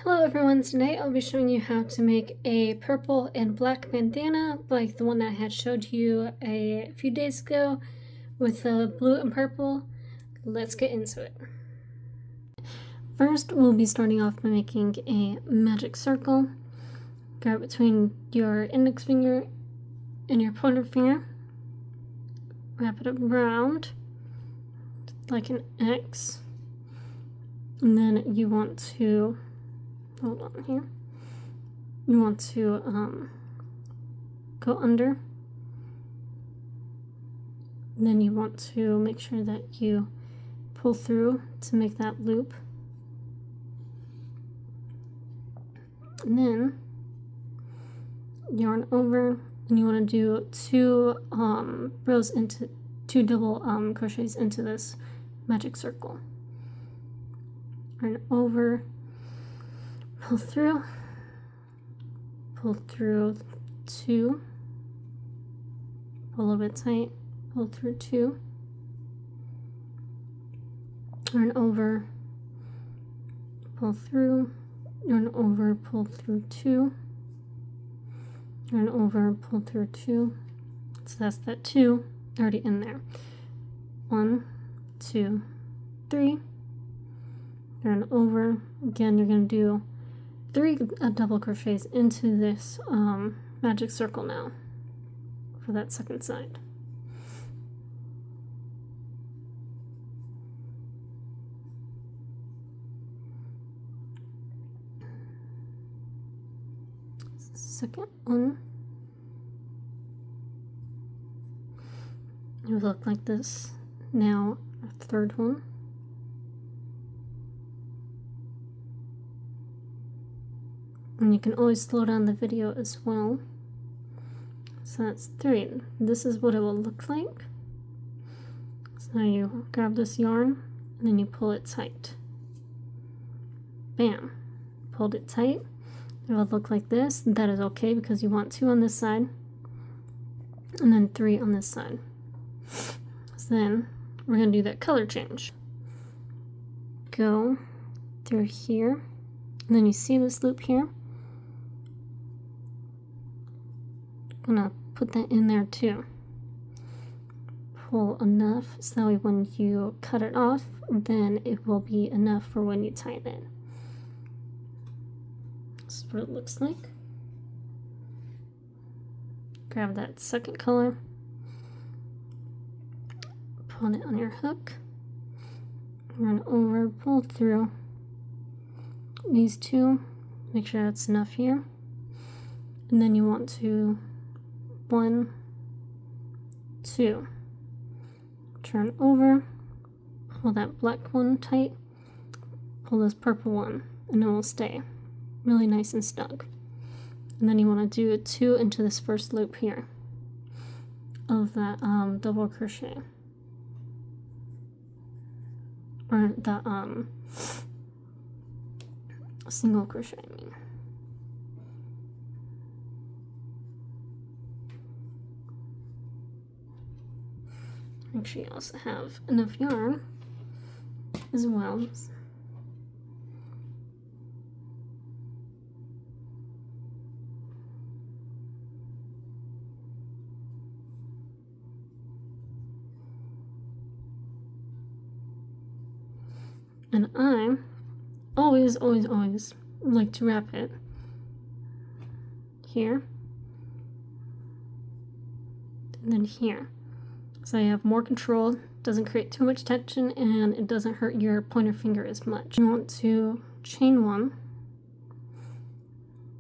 Hello everyone, today I'll be showing you how to make a purple and black bandana like the one that I had showed you a few days ago with the blue and purple. Let's get into it. First, we'll be starting off by making a magic circle. Grab between your index finger and your pointer finger. Wrap it around like an X. And then you want to hold on here. You want to go under. And then you want to make sure that you pull through to make that loop. And then yarn over, and you want to do two rows into two double crochets into this magic circle. Yarn over, pull through two, pull a little bit tight, pull through two, yarn over, pull through, yarn over, pull through two, yarn over, pull through two. So that's that two already in there. 1, 2, 3. Yarn over. Again, you're going to do 3 double crochets into this magic circle now for that second side. Second one. It would look like this. Now, a third one. And you can always slow down the video as well. So that's 3. This is what it will look like. So now you grab this yarn and then you pull it tight. Bam! Pulled it tight. It will look like this. That is okay because you want 2 on this side and then 3 on this side. So then we're going to do that color change. Go through here, and then you see this loop here. I'm going to put that in there too. Pull enough so that way when you cut it off, then it will be enough for when you tie it in. This is what it looks like. Grab that second color, put it on your hook, run over, pull through these two, make sure that's enough here, and then you want to 1, 2, turn over, pull that black one tight, pull this purple one, and it will stay really nice and snug. And then you want to do 2 into this first loop here of that double crochet, or the single crochet, I mean. Make sure you also have enough yarn as well. And I always like to wrap it here and then here. So you have more control, doesn't create too much tension, and it doesn't hurt your pointer finger as much. You want to chain 1.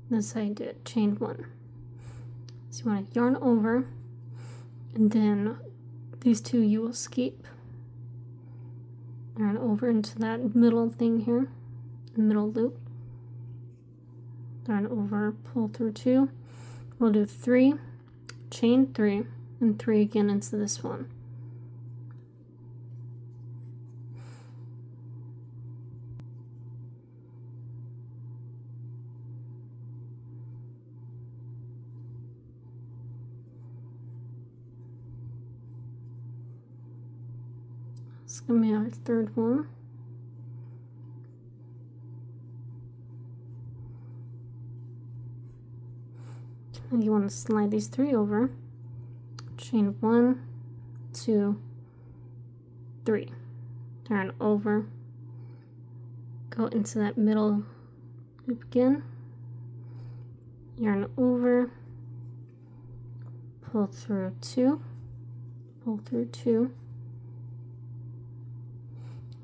That's how you do it, chain 1. So you want to yarn over, and then these 2 you will skip. Yarn over into that middle thing here, the middle loop. Yarn over, pull through 2. We'll do 3, chain 3, and 3 again into this one. It's going to be our third one. And you want to slide these 3 over, chain 1, 2, 3, turn over, go into that middle loop again, yarn over, pull through 2, pull through 2.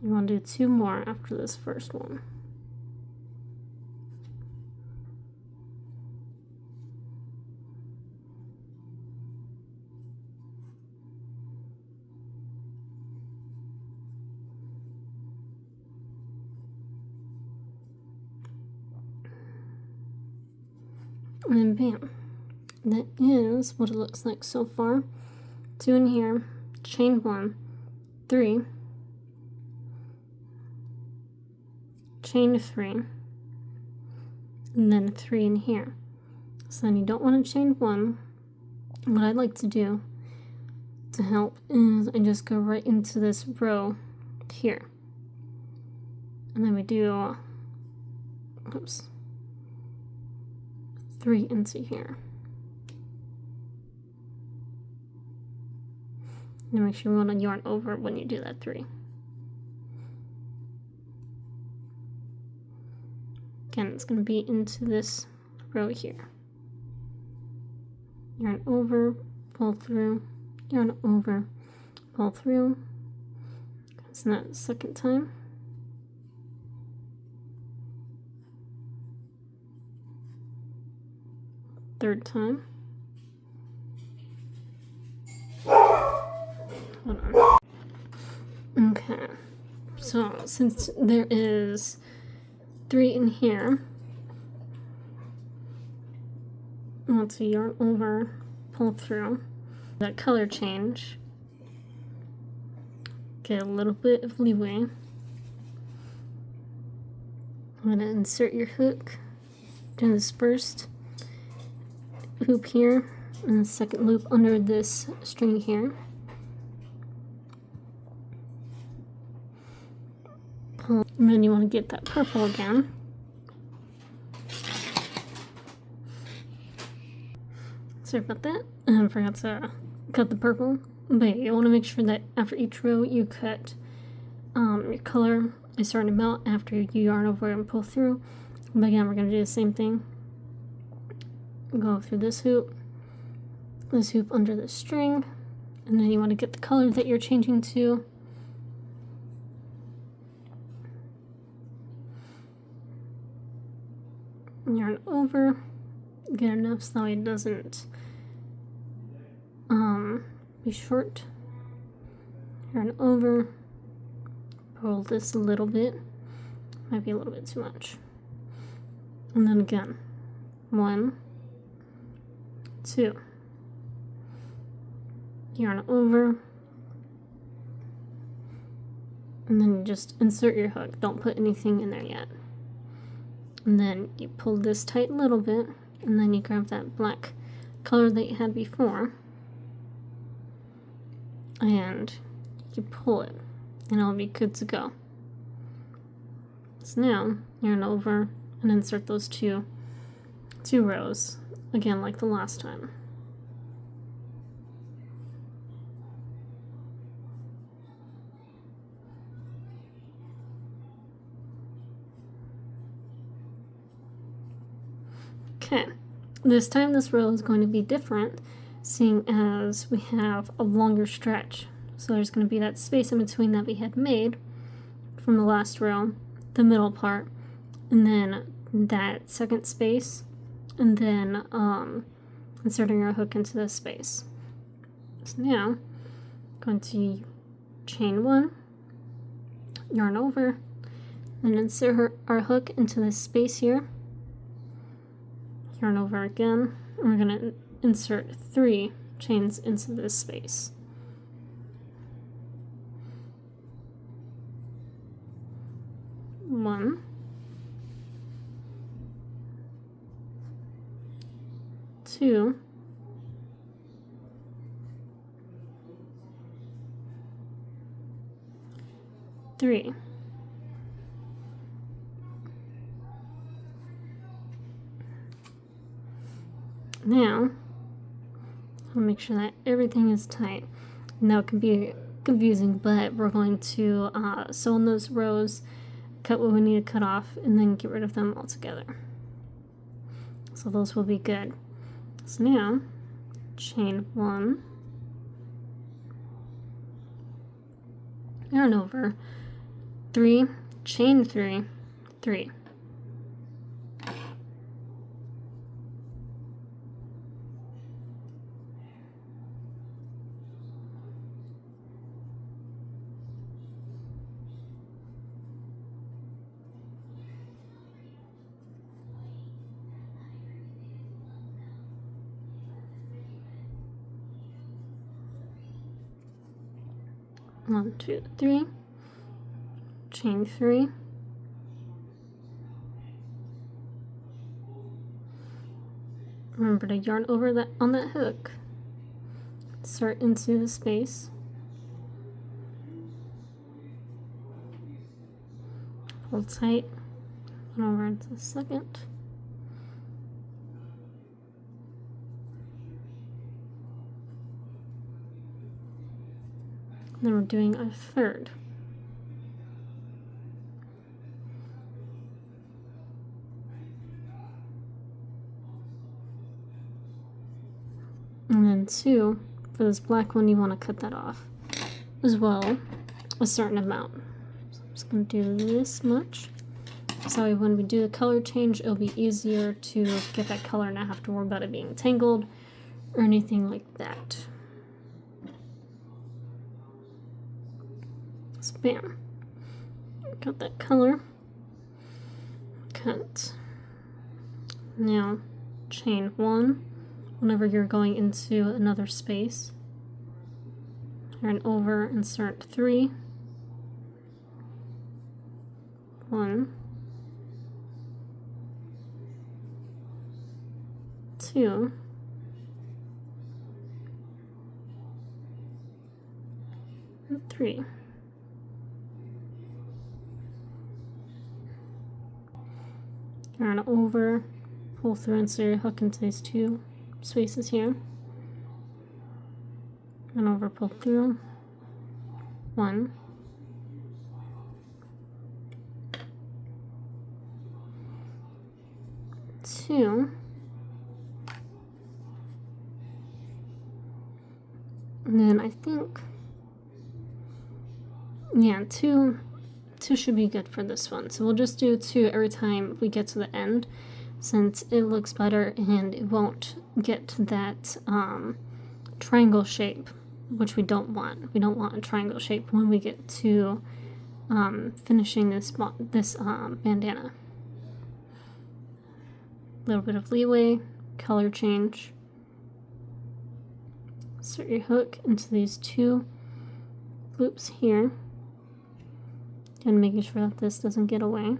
You want to do 2 more after this first one. And bam, that is what it looks like so far. 2 in here, chain 1, 3, chain 3, and then 3 in here. So then you don't want to chain 1. What I'd like to do to help is I just go right into this row here, and then we do, oops, 3 into here. And make sure you want to yarn over when you do that 3. Again, it's going to be into this row here. Yarn over, pull through, yarn over, pull through. It's not the second time. Third time. Hold on. Okay, so since there is 3 in here, I want to yarn over, pull through, that color change, get a little bit of leeway. I'm going to insert your hook, do this first loop here, and the second loop under this string here. Pull, and then you want to get that purple again. Sorry about that, I forgot to cut the purple. But yeah, you want to make sure that after each row you cut your color is starting to melt after you yarn over and pull through. But again, we're going to do the same thing. Go through this hoop under the string, and then you want to get the color that you're changing to. Yarn over, get enough so it doesn't be short. Yarn over, pull this a little bit, might be a little bit too much, and then again, 1, 2, yarn over, and then just insert your hook. Don't put anything in there yet. And then you pull this tight a little bit, and then you grab that black color that you had before, and you pull it, and it'll be good to go. So now, yarn over and insert those two rows, again like the last time. Okay, this time this row is going to be different, seeing as we have a longer stretch. So there's going to be that space in between that we had made from the last row, the middle part, and then that second space, and then inserting our hook into this space. So now, I'm going to chain 1, yarn over, and insert our hook into this space here. Yarn over again, and we're going to insert 3 chains into this space. One, 2, 3. Now, I'll make sure that everything is tight. Now it can be confusing, but we're going to sew in those rows, cut what we need to cut off, and then get rid of them all together. So those will be good. So now, chain 1, yarn over, 3, chain 3, 3. One, 2, 3, chain 3, remember to yarn over that on that hook, insert into the space, hold tight, and over into the second, and then we're doing a third. And then 2, for this black one, you want to cut that off as well, a certain amount. So I'm just going to do this much. So when we do the color change, it'll be easier to get that color and not have to worry about it being tangled or anything like that. So bam, got that color, cut. Now chain 1, whenever you're going into another space, yarn over, insert 3, 1, 2, and 3. Yarn over, pull through, insert your hook into these 2 spaces here, and over, pull through, 1, 2, and then I think, yeah, two should be good for this one. So we'll just do 2 every time we get to the end, since it looks better and it won't get that triangle shape, which we don't want. We don't want a triangle shape when we get to finishing this bandana. A little bit of leeway, color change. Insert your hook into these 2 loops here, and making sure that this doesn't get away.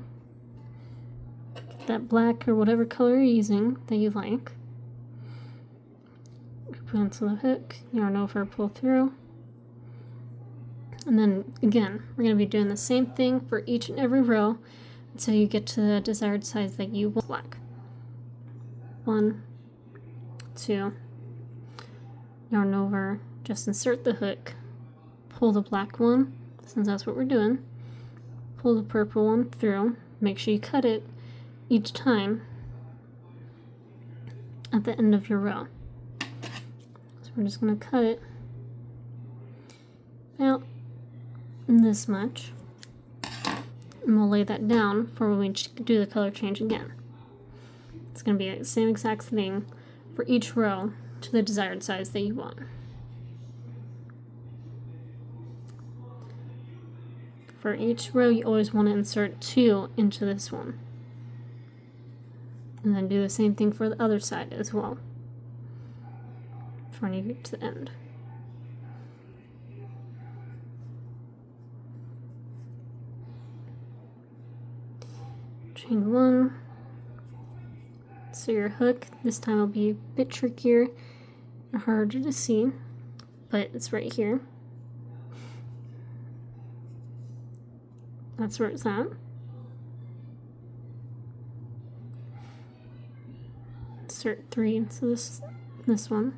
Get that black or whatever color you're using that you like. Put into the hook, yarn over, pull through. And then again, we're going to be doing the same thing for each and every row until you get to the desired size that you will like. 1, 2, yarn over, just insert the hook, pull the black one, since that's what we're doing, pull the purple one through, make sure you cut it each time at the end of your row. So we're just going to cut it out this much, and we'll lay that down for when we do the color change again. It's going to be the same exact thing for each row to the desired size that you want. For each row, you always want to insert 2 into this one. And then do the same thing for the other side as well, for when you get to the end. Chain 1. So your hook, this time will be a bit trickier and harder to see, but it's right here. That's where it's at. insert 3 into this one.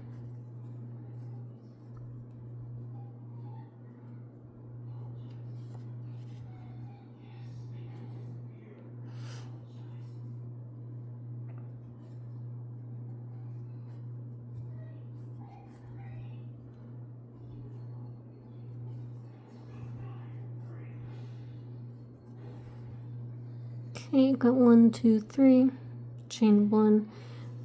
Okay, got 1, 2, 3, chain 1,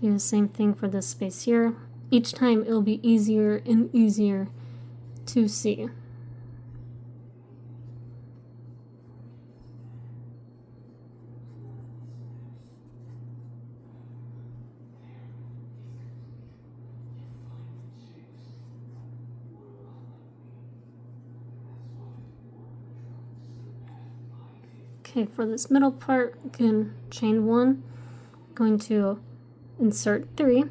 do the same thing for this space here. Each time it'll be easier and easier to see. Okay, for this middle part, again, chain 1, going to insert 3,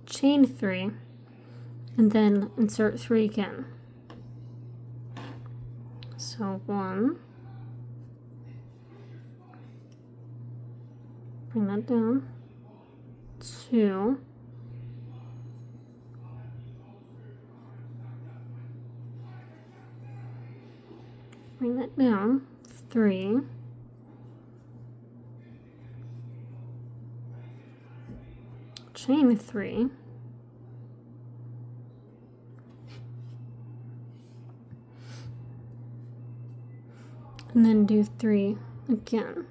chain 3, and then insert 3 again. So 1, bring that down, 2, bring that down, 3, chain 3, and then do 3 again.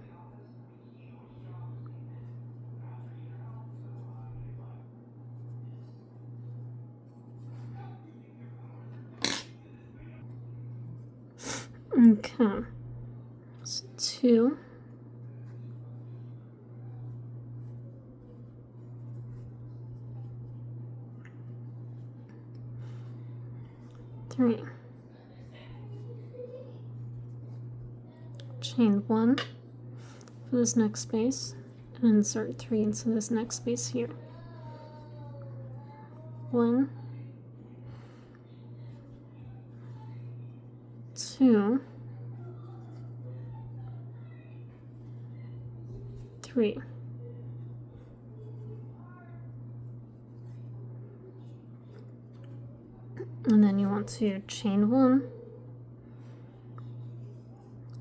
Okay, so 2, 3, chain 1 for this next space, and insert 3 into this next space here. 1, 2, 3. And then you want to chain 1,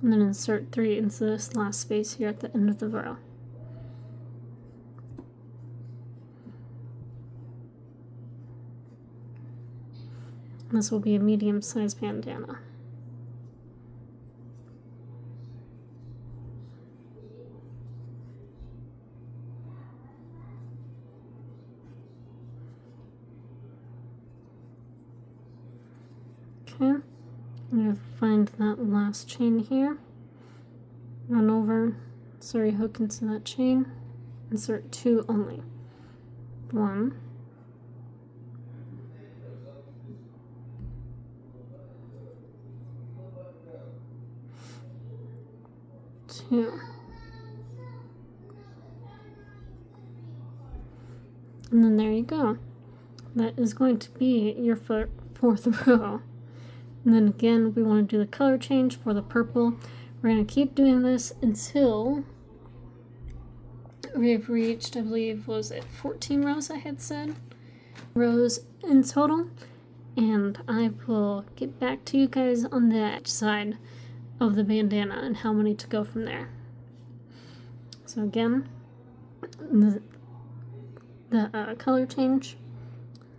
and then insert 3 into this last space here at the end of the row. And this will be a medium-sized bandana. Okay, I'm going to find that last chain here, run over, insert your hook into that chain, insert 2 only. 1, 2, and then there you go. That is going to be your fourth row. And then again, we want to do the color change for the purple. We're going to keep doing this until we have reached, I believe, was it 14 rows I had said? Rows in total. And I will get back to you guys on that side of the bandana and how many to go from there. So again, the color change,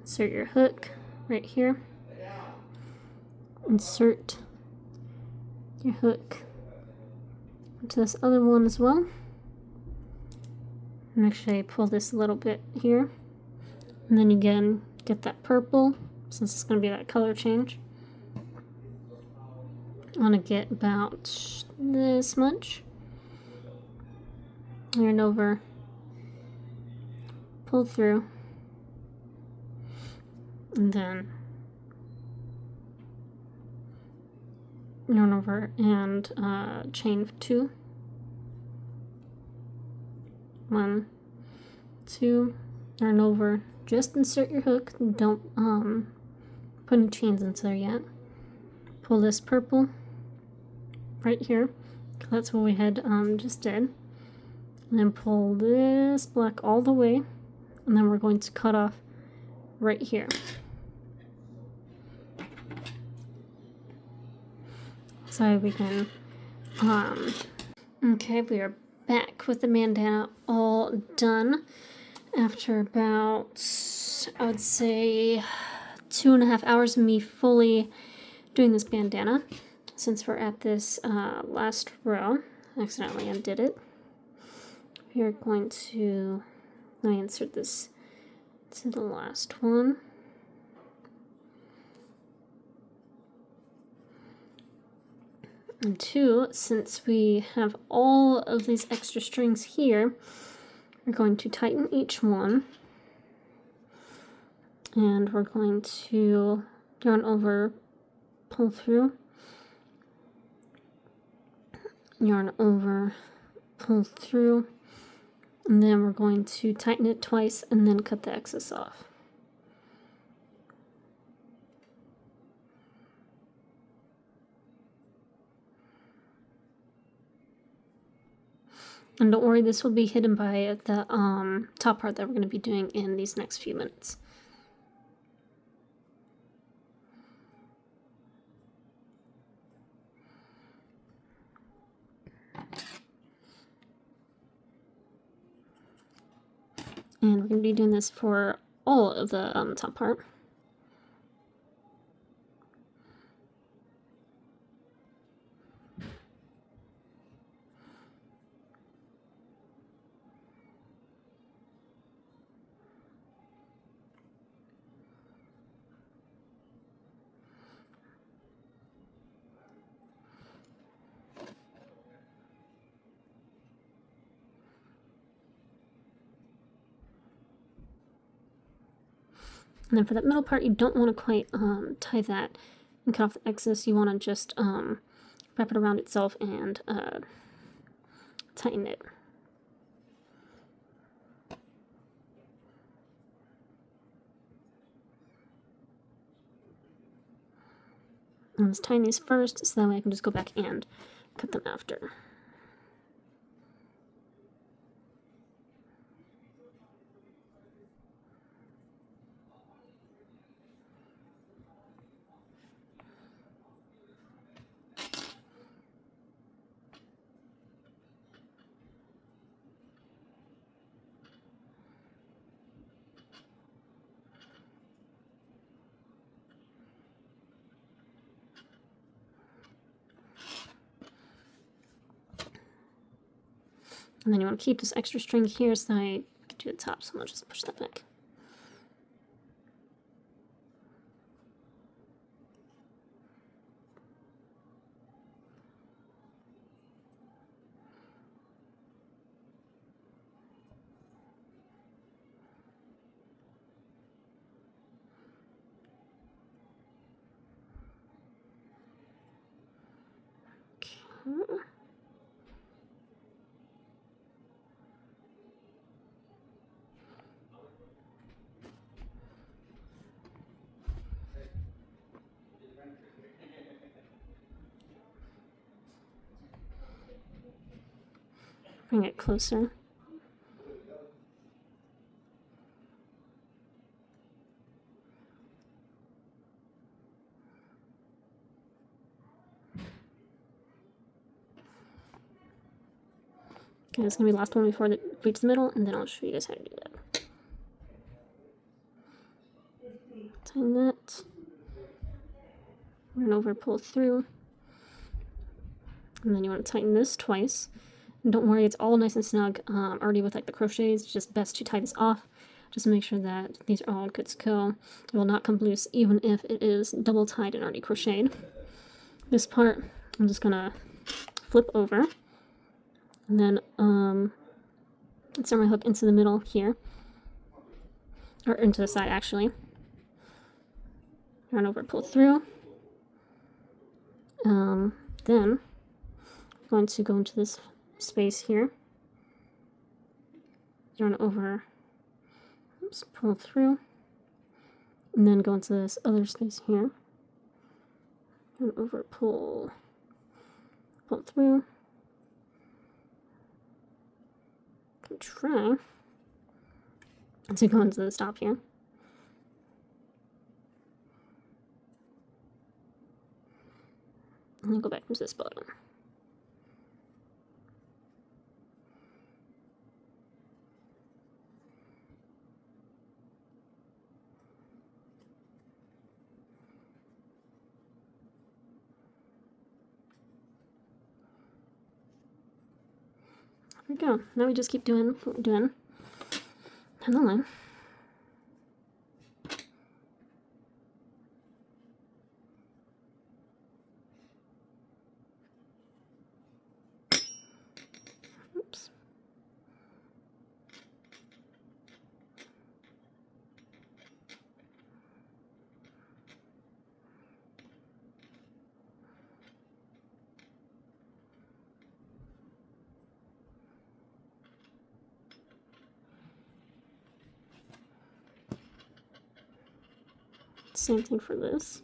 insert your hook right here. Insert your hook into this other one as well. Make sure you pull this a little bit here. And then again, get that purple, since it's going to be that color change. I want to get about this much. Yarn over, pull through, and then yarn over and chain 2. 1, 2, yarn over, just insert your hook, don't put any chains into there yet. Pull this purple right here, that's what we had just did, and then pull this black all the way and then we're going to cut off right here. So we can, okay, we are back with the bandana all done after about, I would say, 2.5 hours of me fully doing this bandana. Since we're at this last row, I accidentally undid it. We are going to, let me insert this to the last one. And two, since we have all of these extra strings here, we're going to tighten each one. And we're going to yarn over, pull through, yarn over, pull through, and then we're going to tighten it twice and then cut the excess off. And don't worry, this will be hidden by the top part that we're going to be doing in these next few minutes. And we're going to be doing this for all of the top part. And then for that middle part, you don't want to quite tie that and cut off the excess. You want to just wrap it around itself and tighten it. And let's tighten these first, so that way I can just go back and cut them after. And then you want to keep this extra string here so that I can do the top, so I'll just push that back. Okay. Bring it closer. Okay, that's going to be the last one before it reaches the middle, and then I'll show you guys how to do that. Tighten that. Run over, pull through. And then you want to tighten this twice. And don't worry, it's all nice and snug already with like the crochets. It's just best to tie this off. Just to make sure that these are all good to go. It will not come loose even if it is double tied and already crocheted. This part, I'm just going to flip over. And then insert my hook into the middle here. Or into the side actually. Run over, pull through. Then I'm going to go into this space here. Yarn over, oops, pull through, and then go into this other space here. Yarn over, pull through. Can try. to go into the stop here. And then go back into this bottom. There we go. Now we just keep doing what we're doing down the line. Oops. Same thing for this.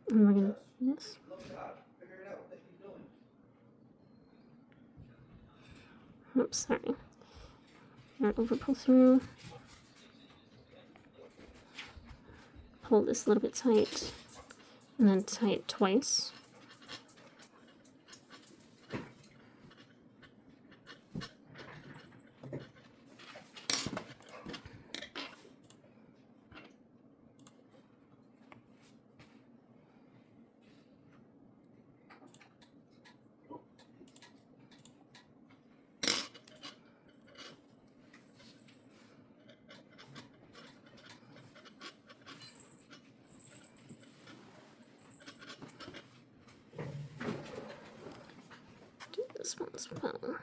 And we're going to do this. Oops, sorry. Over pull through. Pull this a little bit tight. And then tie it twice. This one as well.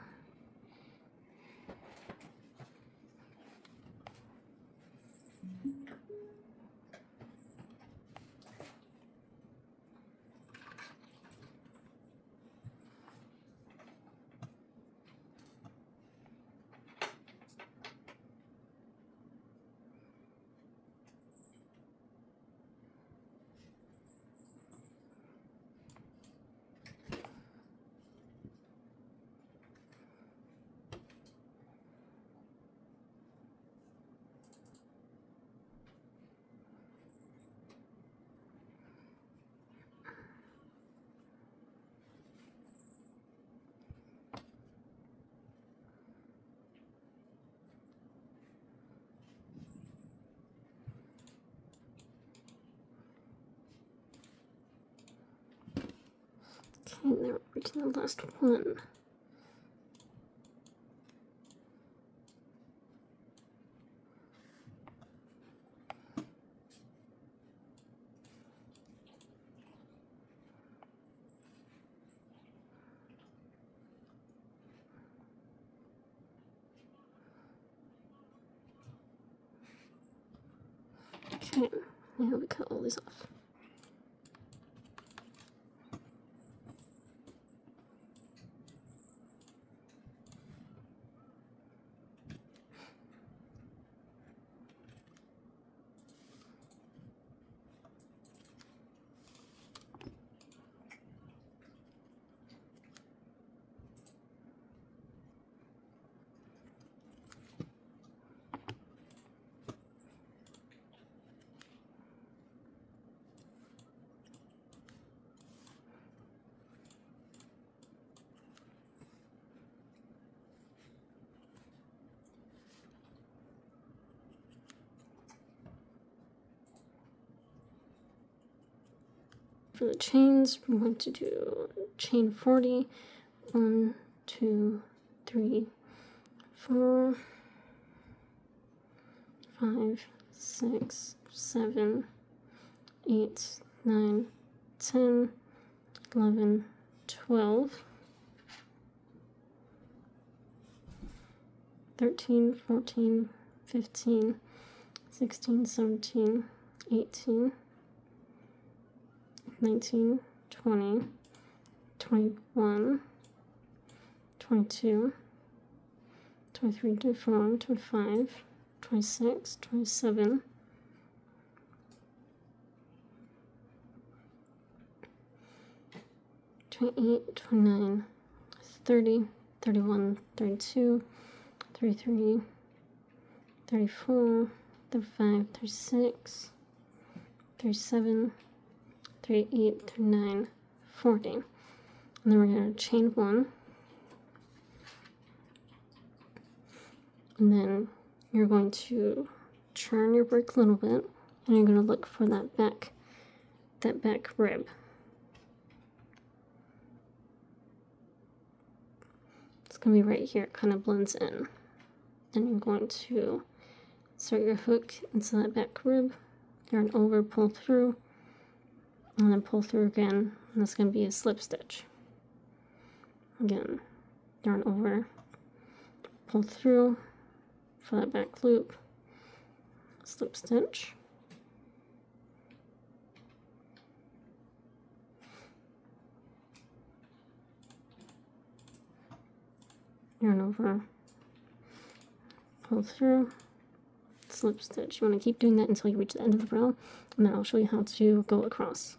Okay, now we're to the last one. Okay, now we cut all these off. For the chains, we're going to do chain 40. 1, 2, 3, 4, 5, 6, 7, 8, 9, 10, 11, 12, 13, 14, 15, 16, 17, 18, 19, 20, 21, 22, 23, 24, 25, 26, 27, 28, 29, 30, 31, 32, 33, 34, 35, 36, 37, 38, 39, 40. And then we're going to chain 1. And then you're going to turn your work a little bit, and you're going to look for that back rib. It's going to be right here. It kind of blends in. And you're going to insert your hook into that back rib, yarn over, pull through, and then pull through again, and that's going to be a slip stitch. Again, yarn over, pull through for that back loop, slip stitch, yarn over, pull through, slip stitch. You want to keep doing that until you reach the end of the row, and then I'll show you how to go across.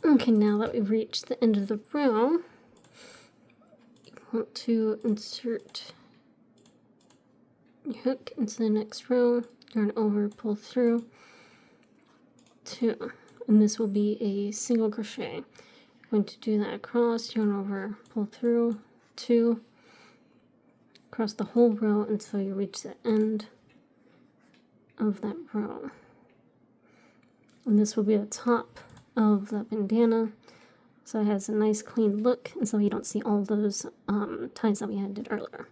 Okay, now that we've reached the end of the row, you want to insert your hook into the next row, yarn over, pull through, 2, and this will be a single crochet. You're going to do that across, yarn over, pull through, 2, across the whole row until you reach the end of that row. And this will be the top of the bandana, so it has a nice clean look, and so you don't see all those ties that we did earlier.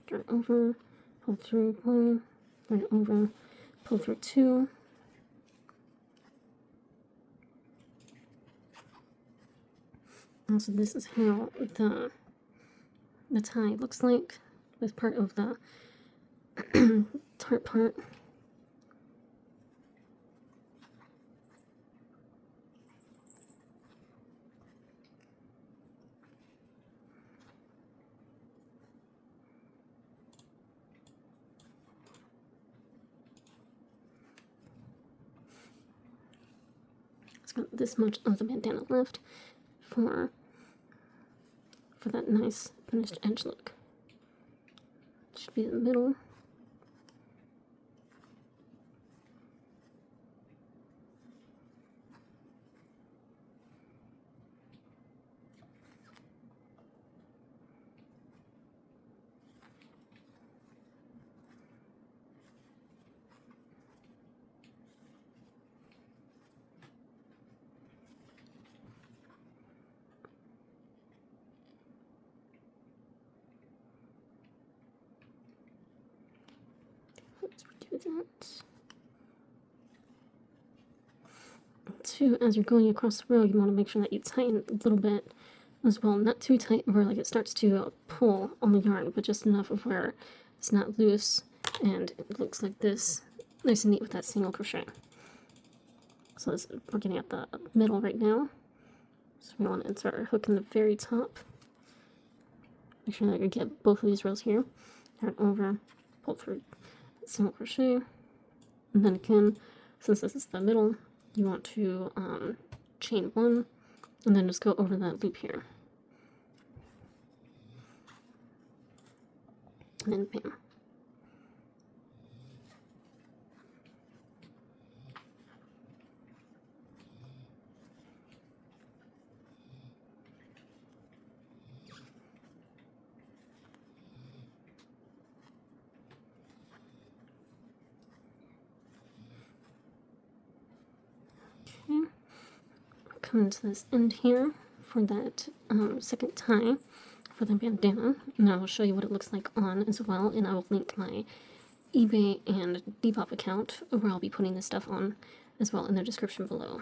Yarn over, pull through 1, yarn over, pull through 2, and so this is how the tie looks like with part of the tart part. It's got this much of the bandana left for that nice finished edge look. Should be in the middle. Let's redo that. 2, as you're going across the row, you want to make sure that you tighten a little bit as well. Not too tight where like it starts to pull on the yarn, but just enough of where it's not loose and it looks like this, nice and neat with that single crochet. So we're getting at the middle right now. So we want to insert our hook in the very top. Make sure that you get both of these rows here. Yarn over, pull through, single crochet, and then again, since this is the middle, you want to chain 1, and then just go over that loop here. And then bam. come to this end here for that second tie for the bandana, and I will show you what it looks like on as well, and I will link my eBay and Depop account where I'll be putting this stuff on as well in the description below.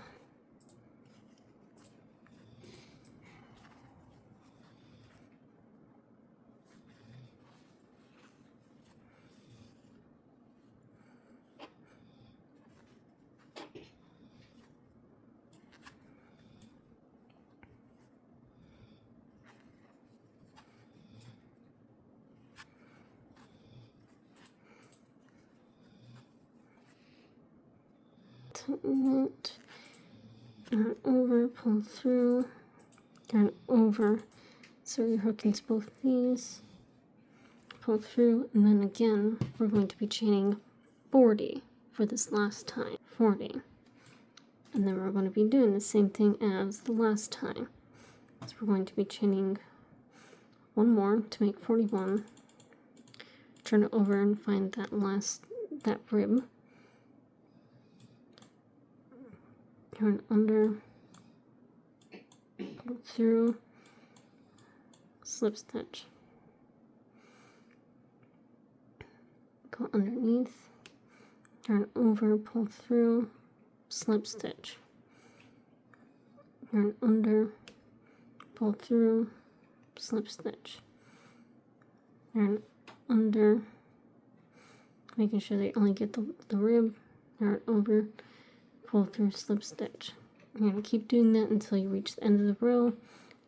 Tighten it, turn over, pull through, turn over, so you hook into both these, pull through, and then again we're going to be chaining 40 for this last time, 40, and then we're going to be doing the same thing as the last time. So we're going to be chaining one more to make 41, turn it over and find that rib, turn under, pull through, slip stitch, go underneath, turn over, pull through, slip stitch, turn under, pull through, slip stitch, turn under, making sure they only get the rib, turn over, pull through, slip stitch. You're going to keep doing that until you reach the end of the row, and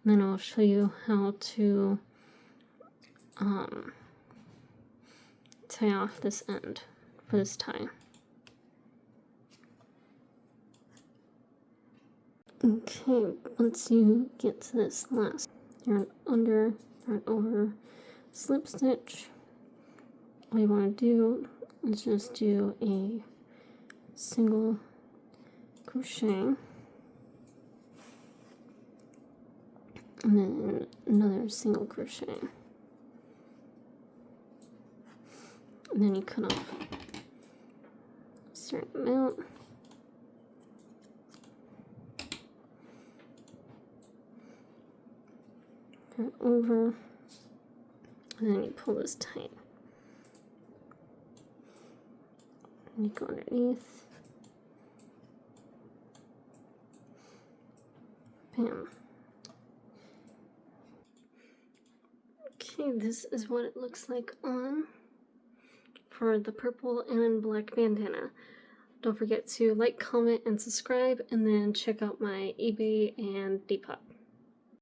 then I'll show you how to tie off this end for this tie. Okay, once you get to this last, turn under, turn over, slip stitch. All you want to do is just do a single crochet, and then another single crochet, and then you cut off a certain amount, turn over, and then you pull this tight, and you go underneath, bam. Okay, this is what it looks like on for the purple and black bandana. Don't forget to like, comment, and subscribe, and then check out my eBay and Depop.